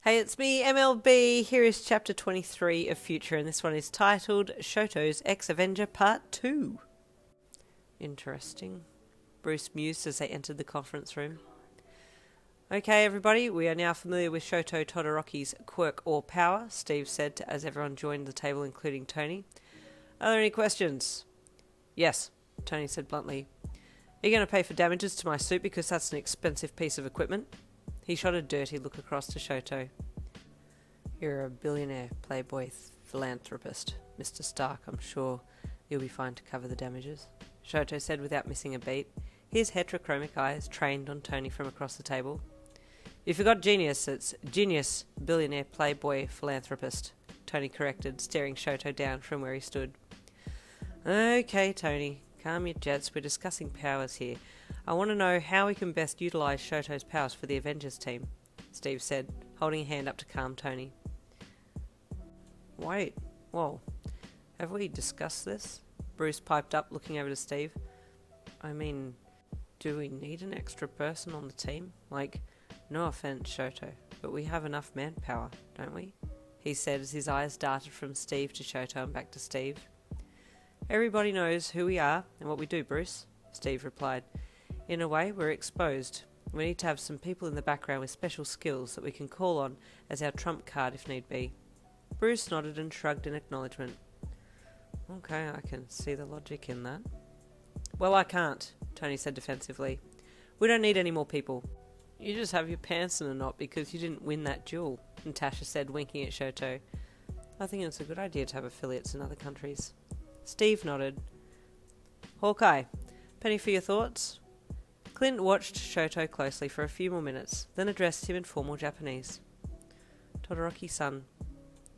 Hey, it's me, MLB. Here is chapter 23 of Future, and this one is titled Shoto's Ex-Avenger Part 2. Interesting. Bruce mused as they entered the conference room. Okay, everybody, we are now familiar with Shoto Todoroki's quirk or power, Steve said as everyone joined the table, including Tony. Are there any questions? Yes, Tony said bluntly. Are you going to pay for damages to my suit because that's an expensive piece of equipment? He shot a dirty look across to Shoto. You're a billionaire, playboy, philanthropist, Mr. Stark. I'm sure you'll be fine to cover the damages, Shoto said without missing a beat, his heterochromic eyes trained on Tony from across the table. You forgot genius. It's genius, billionaire, playboy, philanthropist, Tony corrected, staring Shoto down from where he stood. Okay, Tony, calm your jets. We're discussing powers here. I want to know how we can best utilise Shoto's powers for the Avengers team, Steve said, holding a hand up to calm Tony. Wait, whoa, have we discussed this? Bruce piped up, looking over to Steve. I mean, do we need an extra person on the team? Like, no offence, Shoto, but we have enough manpower, don't we? He said as his eyes darted from Steve to Shoto and back to Steve. Everybody knows who we are and what we do, Bruce, Steve replied. In a way, we're exposed. We need to have some people in the background with special skills that we can call on as our trump card if need be. Bruce nodded and shrugged in acknowledgement. Okay, I can see the logic in that. Well, I can't, Tony said defensively. We don't need any more people. You just have your pants in a knot because you didn't win that duel, Natasha said, winking at Shoto. I think it's a good idea to have affiliates in other countries. Steve nodded. Hawkeye, penny for your thoughts? Clint watched Shoto closely for a few more minutes, then addressed him in formal Japanese. Todoroki-san,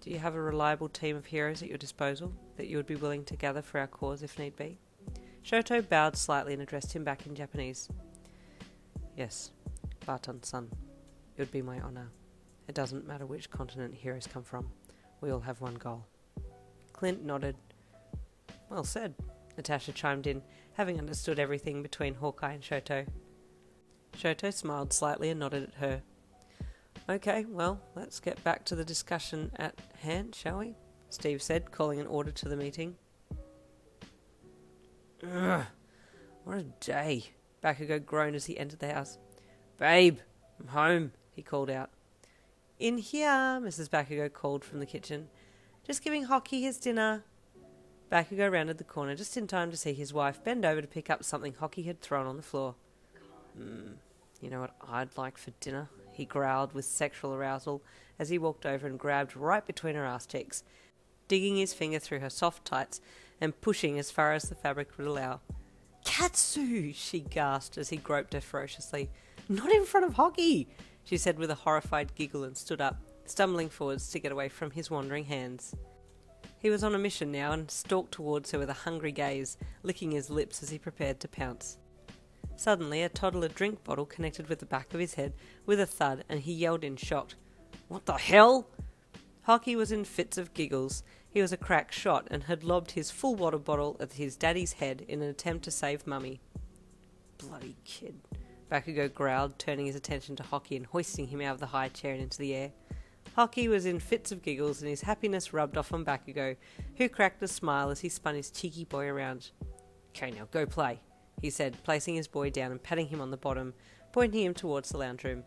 do you have a reliable team of heroes at your disposal that you would be willing to gather for our cause if need be? Shoto bowed slightly and addressed him back in Japanese. Yes, Barton-san, it would be my honour. It doesn't matter which continent heroes come from. We all have one goal. Clint nodded. Well said, Natasha chimed in, having understood everything between Hawkeye and Shoto. Shoto smiled slightly and nodded at her. Okay, well, let's get back to the discussion at hand, shall we? Steve said, calling an order to the meeting. Ugh, what a day, Bakugou groaned as he entered the house. Babe, I'm home, he called out. In here, Mrs. Bakugou called from the kitchen. Just giving Hockey his dinner. Bakugou rounded the corner just in time to see his wife bend over to pick up something Hockey had thrown on the floor. You know what I'd like for dinner? He growled with sexual arousal as he walked over and grabbed right between her ass cheeks, digging his finger through her soft tights and pushing as far as the fabric would allow. Katsu! She gasped as he groped her ferociously. Not in front of Hockey! She said with a horrified giggle and stood up, stumbling forwards to get away from his wandering hands. He was on a mission now and stalked towards her with a hungry gaze, licking his lips as he prepared to pounce. Suddenly, a toddler drink bottle connected with the back of his head with a thud, and he yelled in shock. What the hell? Hockey was in fits of giggles. He was a crack shot and had lobbed his full water bottle at his daddy's head in an attempt to save Mummy. Bloody kid, Bakugou growled, turning his attention to Hockey and hoisting him out of the high chair and into the air. Hockey was in fits of giggles and his happiness rubbed off on Bakugou, who cracked a smile as he spun his cheeky boy around. Okay, now go play, he said, placing his boy down and patting him on the bottom, pointing him towards the lounge room.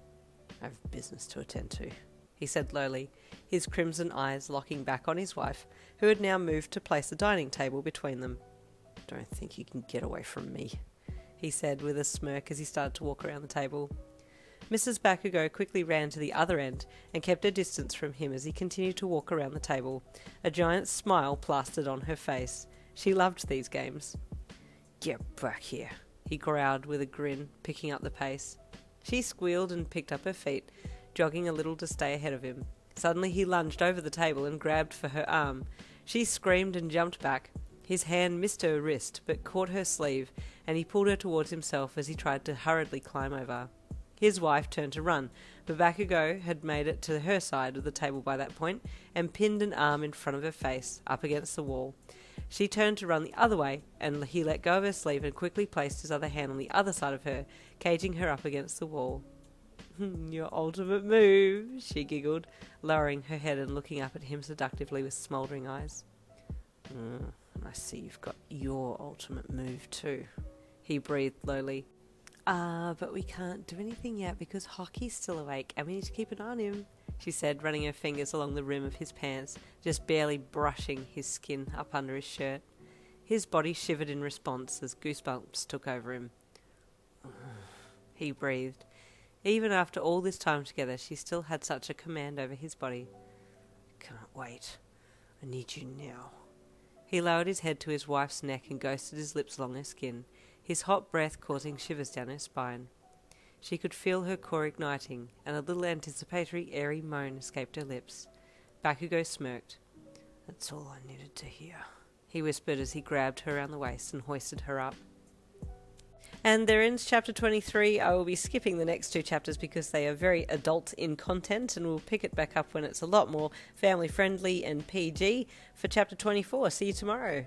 I have business to attend to, he said lowly, his crimson eyes locking back on his wife, who had now moved to place the dining table between them. Don't think you can get away from me, he said with a smirk as he started to walk around the table. Mrs. Bakugou quickly ran to the other end and kept her distance from him as he continued to walk around the table, a giant smile plastered on her face. She loved these games. Get back here, he growled with a grin, picking up the pace. She squealed and picked up her feet, jogging a little to stay ahead of him. Suddenly he lunged over the table and grabbed for her arm. She screamed and jumped back. His hand missed her wrist but caught her sleeve, and he pulled her towards himself as he tried to hurriedly climb over. His wife turned to run, but Bakugou had made it to her side of the table by that point and pinned an arm in front of her face, up against the wall. She turned to run the other way, and he let go of her sleeve and quickly placed his other hand on the other side of her, caging her up against the wall. Your ultimate move, she giggled, lowering her head and looking up at him seductively with smouldering eyes. I see you've got your ultimate move too, he breathed lowly. But we can't do anything yet because Hockey's still awake and we need to keep an eye on him, she said, running her fingers along the rim of his pants, just barely brushing his skin up under his shirt. His body shivered in response as goosebumps took over him. He breathed. Even after all this time together, she still had such a command over his body. Can't wait. I need you now. He lowered his head to his wife's neck and ghosted his lips along her skin, his hot breath causing shivers down her spine. She could feel her core igniting, and a little anticipatory, airy moan escaped her lips. Bakugou smirked. That's all I needed to hear, he whispered as he grabbed her around the waist and hoisted her up. And there ends chapter 23. I will be skipping the next two chapters because they are very adult in content, and we'll pick it back up when it's a lot more family friendly and PG for chapter 24. See you tomorrow.